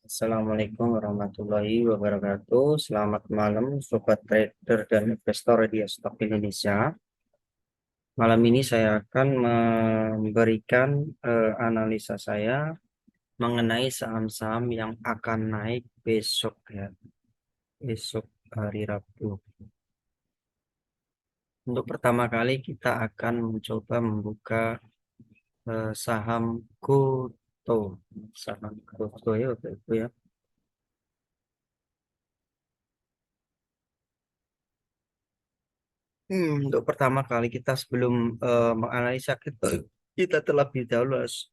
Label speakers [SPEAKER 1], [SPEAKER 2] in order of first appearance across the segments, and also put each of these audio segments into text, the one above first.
[SPEAKER 1] Assalamualaikum warahmatullahi wabarakatuh. Selamat malam, sobat trader dan investor di Stok Indonesia. Malam ini saya akan memberikan analisa saya mengenai saham-saham yang akan naik besok ya, besok hari Rabu. Untuk pertama kali kita akan mencoba membuka saham Goto, saham Goto ya, itu ya. Untuk pertama kali kita sebelum menganalisa kita terlebih dahulu harus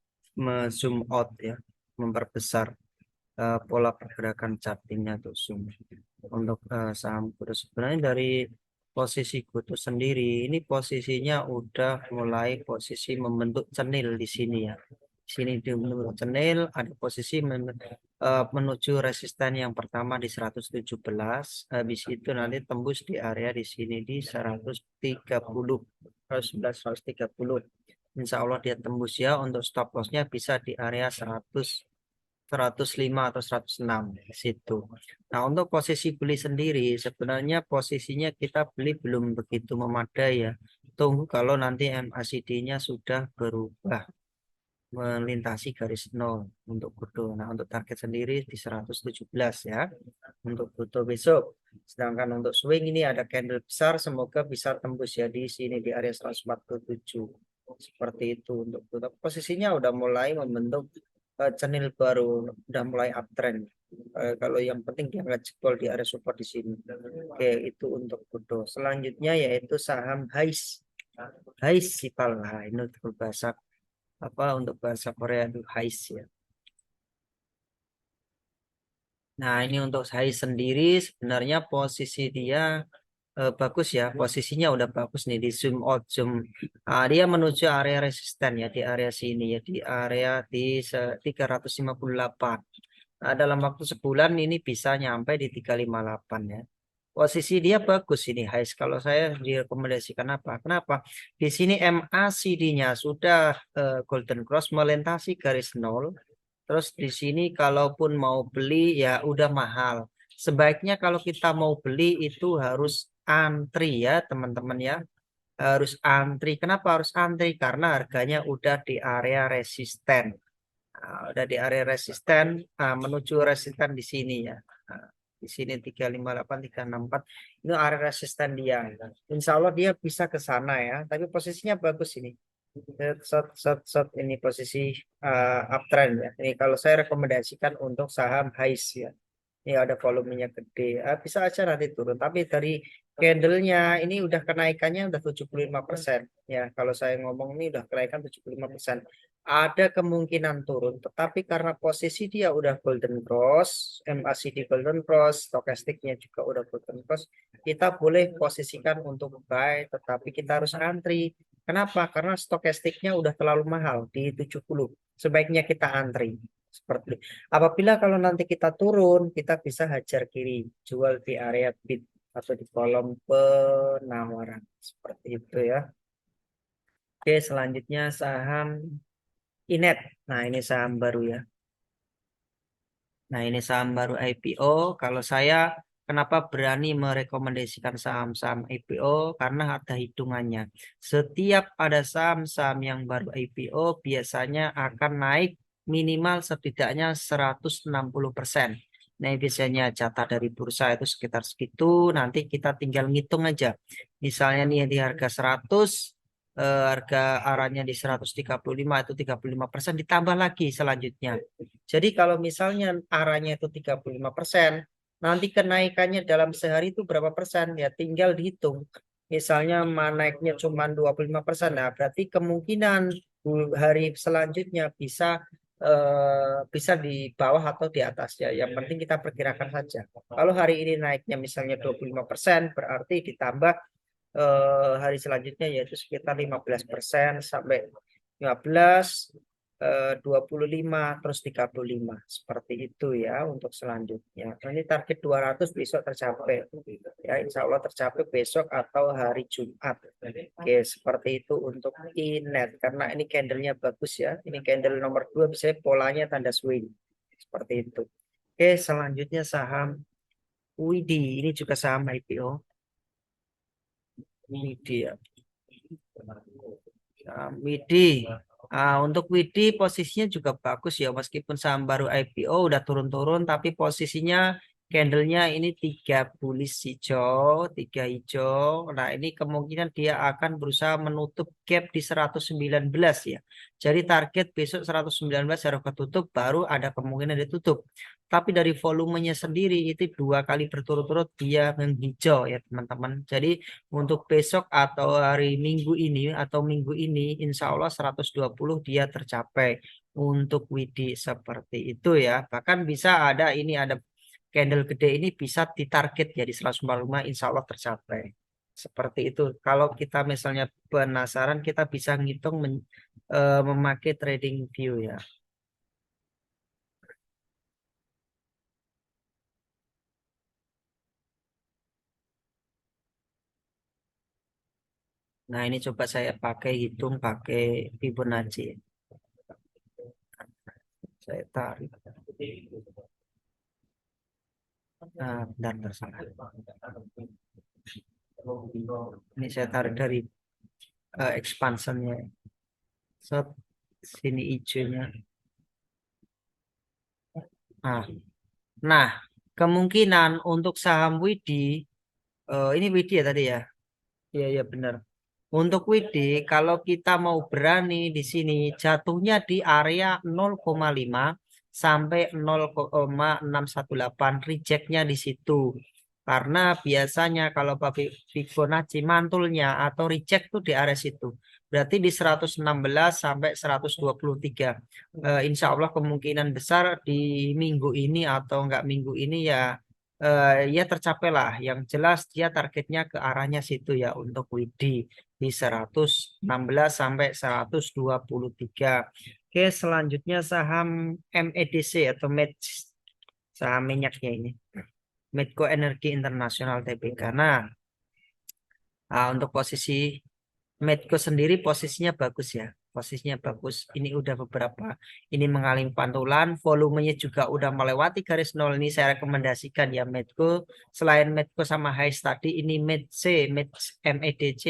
[SPEAKER 1] zoom out ya, memperbesar pola pergerakan chartingnya tuh zoom. Untuk saham Goto sebenarnya dari posisi Goto sendiri ini posisinya udah mulai posisi membentuk cenil di sini ya. Di sini di membentuk cenil ada posisi menuju resisten yang pertama di 117, habis itu nanti tembus di area di sini di 130, 111, 130. Insya Allah dia tembus ya. Untuk stop lossnya bisa di area 105 atau 106 di situ. Nah, untuk posisi beli sendiri sebenarnya posisinya kita beli belum begitu memadai ya. Tunggu kalau nanti MACD-nya sudah berubah melintasi garis nol untuk Goto. Nah, untuk target sendiri di 117 ya untuk Goto besok. Sedangkan untuk swing ini ada candle besar, semoga bisa tembus ya di sini di area 147. Seperti itu untuk Goto. Posisinya udah mulai membentuk cenil baru, udah mulai uptrend. Kalau yang penting dia nggak jebol di area support di sini. Oke, itu untuk Goto. Selanjutnya yaitu saham HAIS. HAIS Sipal. Nah, ini untuk bahasa apa untuk bahasa Korea itu HAIS ya. Nah, ini untuk HAIS sendiri sebenarnya posisi dia bagus ya. Posisinya udah bagus nih di zoom out zoom. Dia menuju area resisten ya di area sini ya di area di 358. Nah, dalam waktu sebulan ini bisa nyampe di 358 ya. Posisi dia bagus ini HAIS. Kalau saya direkomendasikan apa? Kenapa? Di sini MACD-nya sudah golden cross melintasi garis nol. Terus di sini kalaupun mau beli ya udah mahal. Sebaiknya kalau kita mau beli itu harus antri ya teman-teman ya. Harus antri. Kenapa harus antri? Karena harganya udah di area resisten. Udah di area resisten, menuju resisten di sini ya. Nah, di sini 358, 364 itu area resisten dia. Insya Allah dia bisa ke sana ya. Tapi posisinya bagus ini. Set ini posisi uptrend ya. Ini kalau saya rekomendasikan untuk saham HAIS ya. Ini ada volumenya gede. Bisa aja nanti turun. Tapi dari candlenya ini udah kenaikannya udah 75% ya. Kalau saya ngomong ini udah kenaikan 75%. Ada kemungkinan turun, tetapi karena posisi dia udah golden cross, MACD golden cross, stokastiknya juga udah golden cross, kita boleh posisikan untuk buy, tetapi kita harus antri. Kenapa? Karena stokastiknya udah terlalu mahal di 70. Sebaiknya kita antri. Seperti itu. Apabila kalau nanti kita turun, kita bisa hajar kiri, jual di area bid atau di kolom penawaran. Seperti itu ya. Oke, selanjutnya saham Inet. Nah, ini saham baru ya. Nah, ini saham baru IPO. Kalau saya kenapa berani merekomendasikan saham-saham IPO? Karena ada hitungannya. Setiap ada saham-saham yang baru IPO biasanya akan naik minimal setidaknya 160%. Nah, biasanya jatah dari bursa itu sekitar segitu. Nanti kita tinggal ngitung aja. Misalnya nih di harga 100, harga arahnya di 135 itu 35% ditambah lagi selanjutnya. Jadi kalau misalnya arahnya itu 35%, nanti kenaikannya dalam sehari itu berapa persen? Ya tinggal dihitung. Misalnya naiknya cuma 25%, nah berarti kemungkinan hari selanjutnya bisa di bawah atau di atas ya. Yang penting kita perkirakan saja. Kalau hari ini naiknya misalnya 25%, berarti ditambah hari selanjutnya yaitu sekitar 15% sampai 15, 25 terus 35 seperti itu ya untuk selanjutnya. Nah, ini target 200 besok tercapai ya, insya Allah tercapai besok atau hari Jumat. Oke, seperti itu untuk Inet karena ini candlenya bagus ya. Ini candle nomor 2 biasanya polanya tanda swing seperti itu. Oke, selanjutnya saham Widi. Ini juga saham IPO. Widi ya. Saham Widi. Untuk Widi posisinya juga bagus ya. Meskipun saham baru IPO udah turun-turun. Tapi posisinya candlenya ini 3 bullish hijau. 3 hijau. Nah ini kemungkinan dia akan berusaha menutup gap di 119 ya. Jadi target besok 119 harus ketutup. Baru ada kemungkinan ditutup. Tapi dari volumenya sendiri itu 2 kali berturut-turut dia menghijau ya teman-teman. Jadi untuk besok atau hari Minggu ini atau minggu ini insya Allah 120 dia tercapai untuk Widi seperti itu ya. Bahkan bisa ada ini ada candle gede ini bisa ditarget ya di 145 insya Allah tercapai. Seperti itu. Kalau kita misalnya penasaran kita bisa ngitung memakai trading view ya. Nah ini coba saya pakai hitung pakai Fibonacci. Saya tarik. Nah, bentar, salah. Ini saya tarik dari expansionnya. Set, sini hijaunya. Nah, nah, kemungkinan untuk saham Widi, ini Widi ya tadi ya. Iya, iya benar. Untuk Widi, kalau kita mau berani di sini jatuhnya di area 0,5 sampai 0,618 rejectnya di situ. Karena biasanya kalau pakai Fibonacci mantulnya atau reject tuh di area situ. Berarti di 116 sampai 123. Insya Allah kemungkinan besar di minggu ini atau enggak minggu ini ya ya tercapai lah. Yang jelas dia targetnya ke arahnya situ ya untuk Widi di 116 sampai 123. Oke, selanjutnya saham MEDC atau MEDS, saham minyaknya ini. Medco Energi Internasional Tbk. Nah, untuk posisi Medco sendiri posisinya bagus ya. Posisinya bagus. Ini udah beberapa. Ini mengalami pantulan. Volumenya juga udah melewati garis nol. Ini saya rekomendasikan ya Medco. Selain Medco sama Hais tadi, ini MEDC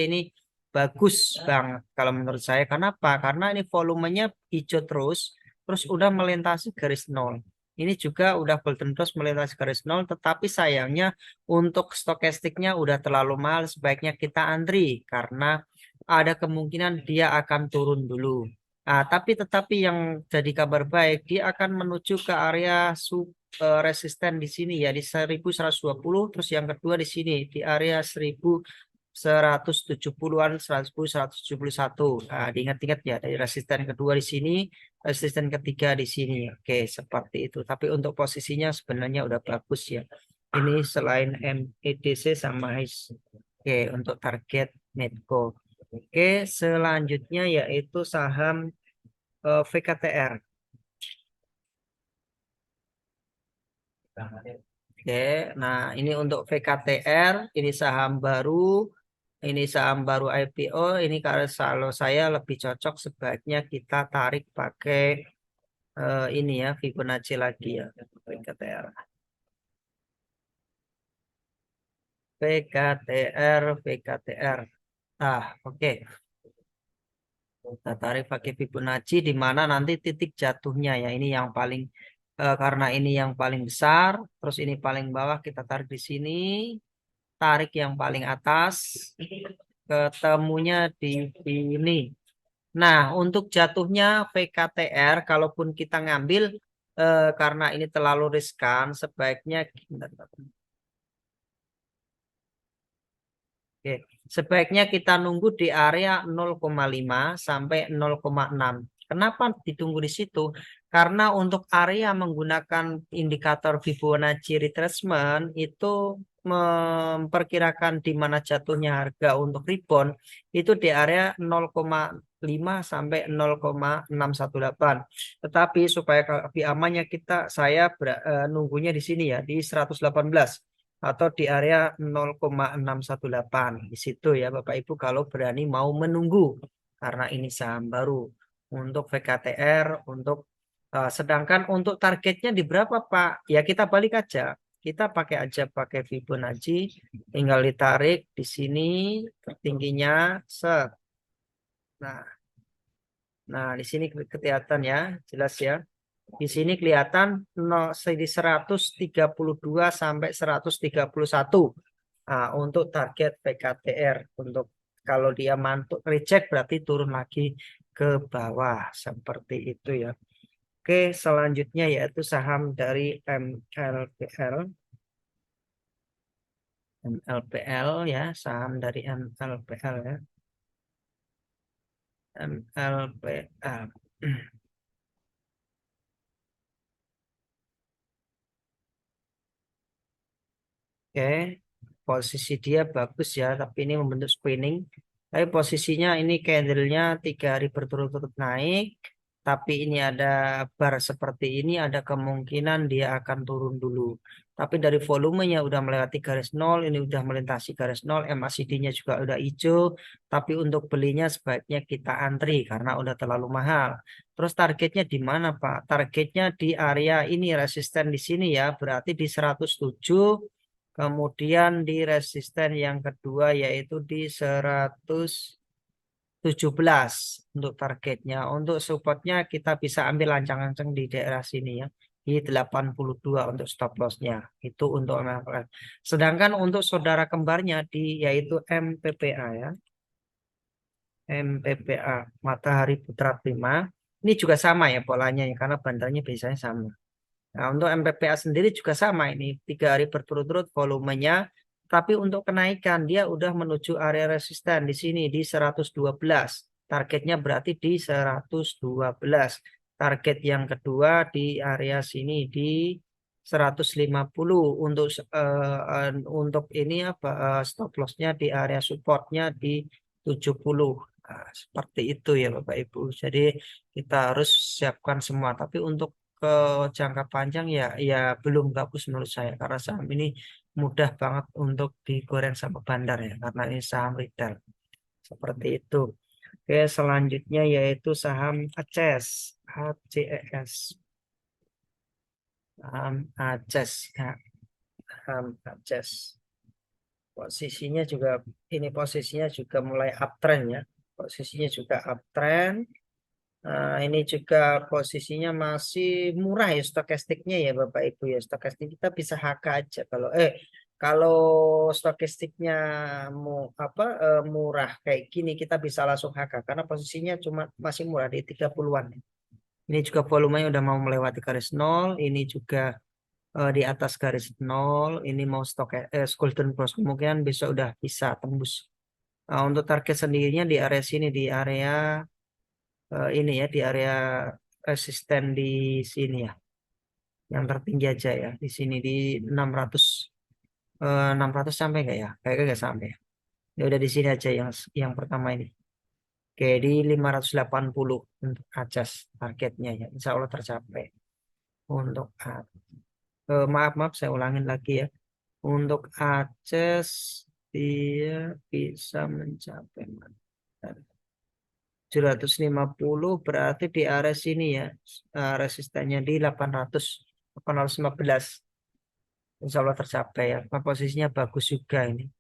[SPEAKER 1] ini bagus banget kalau menurut saya. Kenapa? Karena ini volumenya hijau terus. Terus udah melintasi garis nol. Ini juga udah golden cross melintasi garis nol. Tetapi sayangnya untuk stokastiknya udah terlalu mahal. Sebaiknya kita antri. Karena ada kemungkinan dia akan turun dulu. Tetapi yang jadi kabar baik, dia akan menuju ke area resisten di sini ya di 1120, terus yang kedua di sini di area 1170-an, 171. Nah, diingat-ingat ya dari resisten kedua di sini, resisten ketiga di sini. Oke, seperti itu. Tapi untuk posisinya sebenarnya udah bagus ya. Ini selain MEDC sama HIS. Oke, untuk target Medco. Oke, selanjutnya yaitu saham VKTR. Oke, nah ini untuk VKTR, ini saham baru, ini saham baru IPO, ini kalau saya lebih cocok sebaiknya kita tarik pakai ini ya Fibonacci lagi ya VKTR. VKTR, VKTR. Oke. Kita tarik pakai Fibonacci di mana nanti titik jatuhnya ya. Ini yang paling karena ini yang paling besar, terus ini paling bawah kita tarik di sini, tarik yang paling atas, ketemunya di ini. Nah, untuk jatuhnya VKTR, kalaupun kita ngambil karena ini terlalu riskan, sebaiknya oke, sebaiknya kita nunggu di area 0,5 sampai 0,6. Kenapa ditunggu di situ? Karena untuk area menggunakan indikator Fibonacci retracement itu memperkirakan di mana jatuhnya harga untuk rebound itu di area 0,5 sampai 0,618. Tetapi supaya lebih amannya saya nunggunya di sini ya di 118 atau di area 0,618 di situ ya Bapak Ibu kalau berani mau menunggu karena ini saham baru untuk VKTR untuk Sedangkan untuk targetnya di berapa, Pak? Ya kita balik aja. Kita pakai Fibonacci, tinggal ditarik di sini tertingginya set. Nah, nah di sini kelihatan ya, jelas ya. Di sini kelihatan 132 sampai 131. Nah, untuk target PKTR, untuk kalau dia mantuk reject berarti turun lagi ke bawah seperti itu ya. Oke, selanjutnya yaitu saham dari MLPL. MLPL ya, saham dari MLPL ya. MLPL. Oke, posisi dia bagus ya, tapi ini membentuk spinning. Tapi posisinya ini candlenya 3 hari berturut-turut naik, tapi ini ada bar seperti ini, ada kemungkinan dia akan turun dulu. Tapi dari volumenya udah melewati garis nol, ini udah melintasi garis nol, MACD-nya juga udah hijau, tapi untuk belinya sebaiknya kita antri karena udah terlalu mahal. Terus targetnya di mana, Pak? Targetnya di area ini, resisten di sini ya, berarti di 107. Kemudian di resisten yang kedua yaitu di 117 untuk targetnya. Untuk supportnya kita bisa ambil ancang-ancang di daerah sini ya. Di 82 untuk stop lossnya. Itu untuk MLF. Sedangkan untuk saudara kembarnya di yaitu MPPA ya. MPPA Matahari Putra Prima. Ini juga sama ya polanya ya karena bandarnya biasanya sama. Nah, untuk MPPA sendiri juga sama ini 3 hari berturut-turut volumenya, tapi untuk kenaikan dia udah menuju area resisten di sini di 112. Targetnya berarti di 112. Target yang kedua di area sini di 150 untuk ini apa stop lossnya di area supportnya di 70. Nah, seperti itu ya Bapak Ibu. Jadi kita harus siapkan semua. Tapi untuk ke jangka panjang ya ya belum bagus menurut saya karena saham ini mudah banget untuk digoreng sama bandar ya karena ini saham retail seperti itu. Oke, selanjutnya yaitu saham ACES, HCES, saham ACES ya, saham ACES. Posisinya juga ini posisinya juga mulai uptrend ya. Posisinya juga uptrend. Nah, ini juga posisinya masih murah ya stokastiknya ya Bapak Ibu ya. Stokastik kita bisa HK aja kalau stokastiknya murah kayak gini kita bisa langsung HK karena posisinya cuma masih murah di 30-an. Ini juga volumenya udah mau melewati garis nol, ini juga di atas garis nol, ini mau golden cross kemungkinan besok udah bisa tembus. Nah, untuk target sendirinya di area sini di area ini ya di area resisten di sini ya yang tertinggi aja ya di sini di 600 600 sampai nggak ya kayaknya nggak sampai ya. Ya udah di sini aja yang pertama ini oke di 580 untuk acas targetnya ya Insya Allah tercapai untuk maaf maaf saya ulangin lagi ya untuk acas dia bisa mencapai 750 berarti di area sini ya resistannya di 815 Insya Allah tercapai ya. Posisinya bagus juga ini.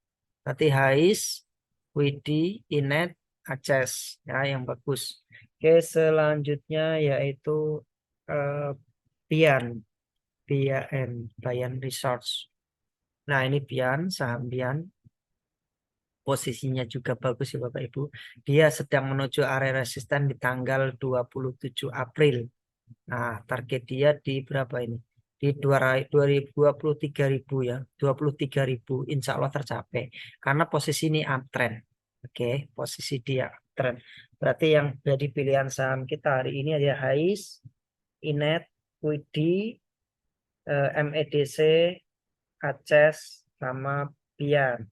[SPEAKER 1] Nanti Hais, Widi, Inet, Aces ya yang bagus. Oke selanjutnya yaitu eh, Bian, Bian Research. Nah ini Bian, saham Bian. Posisinya juga bagus ya Bapak Ibu. Dia sedang menuju area resisten di tanggal 27 April. Nah, target dia di berapa ini? Di 23.000 ya. 23.000 insya Allah tercapai. Karena posisi ini uptrend. Oke, posisi dia uptrend. Berarti yang jadi pilihan saham kita hari ini ada HAIS, INET, WIDI, MEDC, ACES, sama BIAN.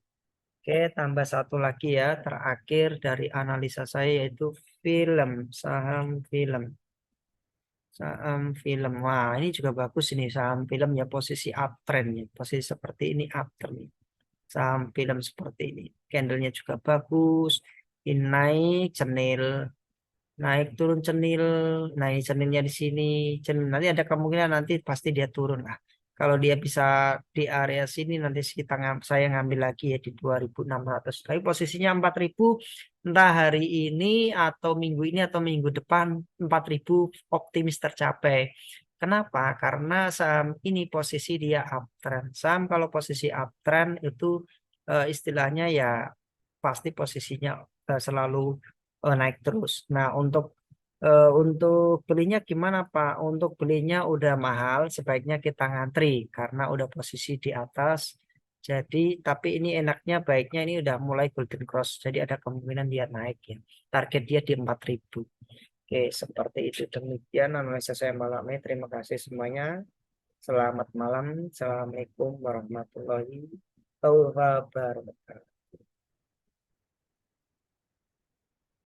[SPEAKER 1] Oke, tambah satu lagi ya, terakhir dari analisa saya yaitu film, saham film. Saham film. Wah, ini juga bagus ini saham film ya posisi uptrend ya. Posisi seperti ini uptrend. Saham film seperti ini. Candlenya juga bagus. Ini naik cenil naik turun cenil, nah ini cenilnya di sini, cenil nanti ada kemungkinan nanti pasti dia turun lah. Kalau dia bisa di area sini nanti kita saya ngambil lagi ya di 2.600. Tapi posisinya 4.000 entah hari ini atau minggu ini atau minggu depan 4.000 optimis tercapai. Kenapa? Karena saham ini posisi dia uptrend. Saham kalau posisi uptrend itu istilahnya ya pasti posisinya selalu naik terus. Nah, untuk belinya gimana Pak? Untuk belinya udah mahal, sebaiknya kita ngantri karena udah posisi di atas. Jadi, tapi ini enaknya baiknya ini udah mulai golden cross. Jadi ada kemungkinan dia naik ya. Target dia di 4.000. Oke, seperti itu. Demikian analisa saya malam ini. Terima kasih semuanya. Selamat malam. Assalamualaikum warahmatullahi wabarakatuh.